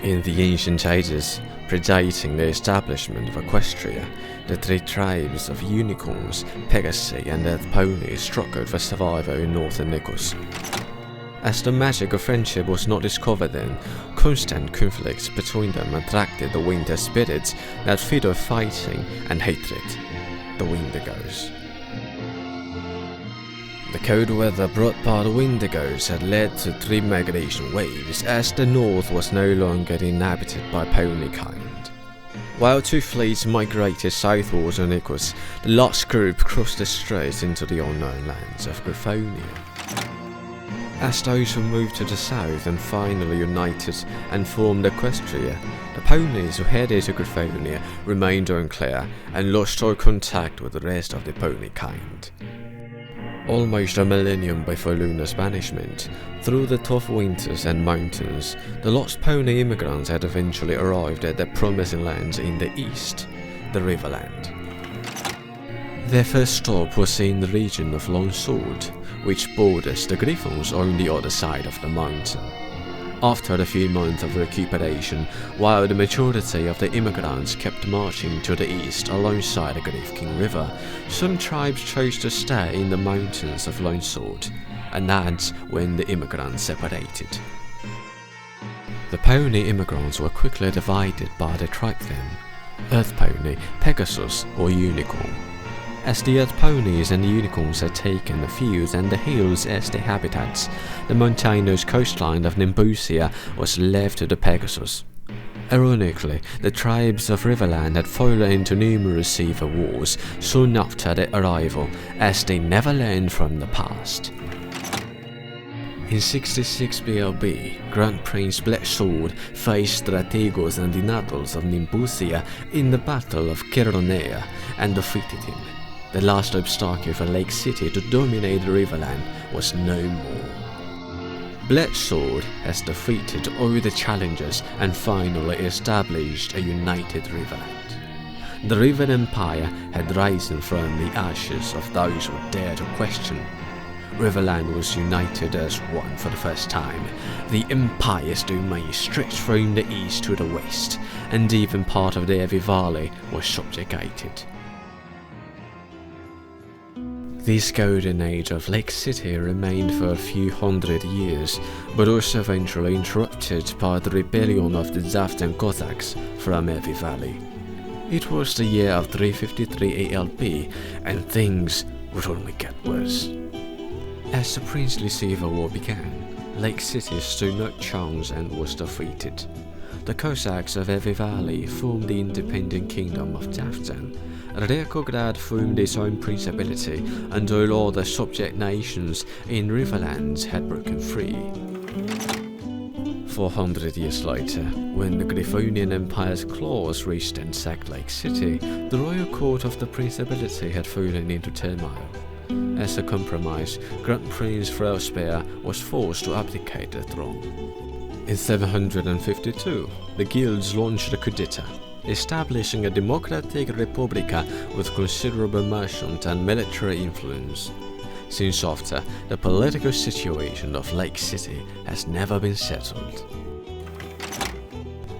In the ancient ages, predating the establishment of Equestria, the three tribes of unicorns, Pegasi and earth ponies struggled for survival in northern Nicos. As the magic of friendship was not discovered then, constant conflicts between them attracted the winter spirits that feed on fighting and hatred, the Wendigos. The cold weather brought by the Wendigos had led to 3 migration waves, as the north was no longer inhabited by pony kind. While 2 fleets migrated southwards on Nicos, the last group crossed the straits into the unknown lands of Griffonia. As those who moved to the south and finally united and formed Equestria, the ponies who headed to Griffonia remained unclear and lost all contact with the rest of the pony kind. Almost a millennium before Luna's banishment, through the tough winters and mountains, the lost pony immigrants had eventually arrived at their promising lands in the east, the Riverland. Their first stop was in the region of Long Sword, which borders the Griffons on the other side of the mountain. After a few months of recuperation, while the majority of the immigrants kept marching to the east alongside the Griffkin River, some tribes chose to stay in the mountains of Long Sword, and that's when the immigrants separated. The pony immigrants were quickly divided by the tribe then: Earth Pony, Pegasus or Unicorn. As the Earth Ponies and the Unicorns had taken the fields and the hills as their habitats, the mountainous coastline of Nimbusia was left to the Pegasus. Ironically, the tribes of Riverland had fallen into numerous civil wars soon after their arrival, as they never learned from the past. In 66 BLB, Grand Prince Blacksword faced Strategos and Dinatals of Nimbusia in the Battle of Chironea and defeated him. The last obstacle for Lake City to dominate the Riverland was no more. Blacksword has defeated all the challengers and finally established a united Riverland. The River Empire had risen from the ashes of those who dared to question. Riverland was united as one for the first time. The Empire's domain stretched from the east to the west, and even part of the Evi Valley was subjugated. This golden age of Lake City remained for a few hundred years, but was eventually interrupted by the rebellion of the Zaftan Cossacks from Evi Valley. It was the year of 353 ALP, and things would only get worse. As the princely civil war began, Lake City stood no chance and was defeated. The Cossacks of Evi Valley formed the independent kingdom of Zaftan. Rekograd formed its own principality, and all other subject nations in Riverlands had broken free. 400 years later, when the Griffonian Empire's claws reached and sacked Lake City, the royal court of the principality had fallen into turmoil. As a compromise, Grand Prince Frelspear was forced to abdicate the throne. In 752, the guilds launched a coup d'etat, establishing a democratic republica with considerable merchant and military influence. Since after, the political situation of Lake City has never been settled.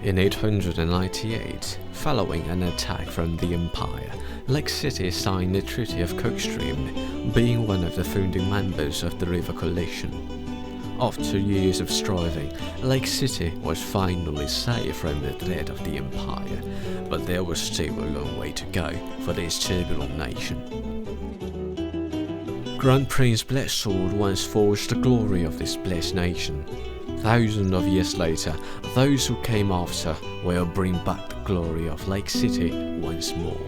In 898, following an attack from the Empire, Lake City signed the Treaty of Corktantinople, being one of the founding members of the River Coalition. After years of striving, Lake City was finally saved from the threat of the Empire, but there was still a long way to go for this turbulent nation. Grand Prince Blacksword once forged the glory of this blessed nation. Thousands of years later, those who came after will bring back the glory of Lake City once more.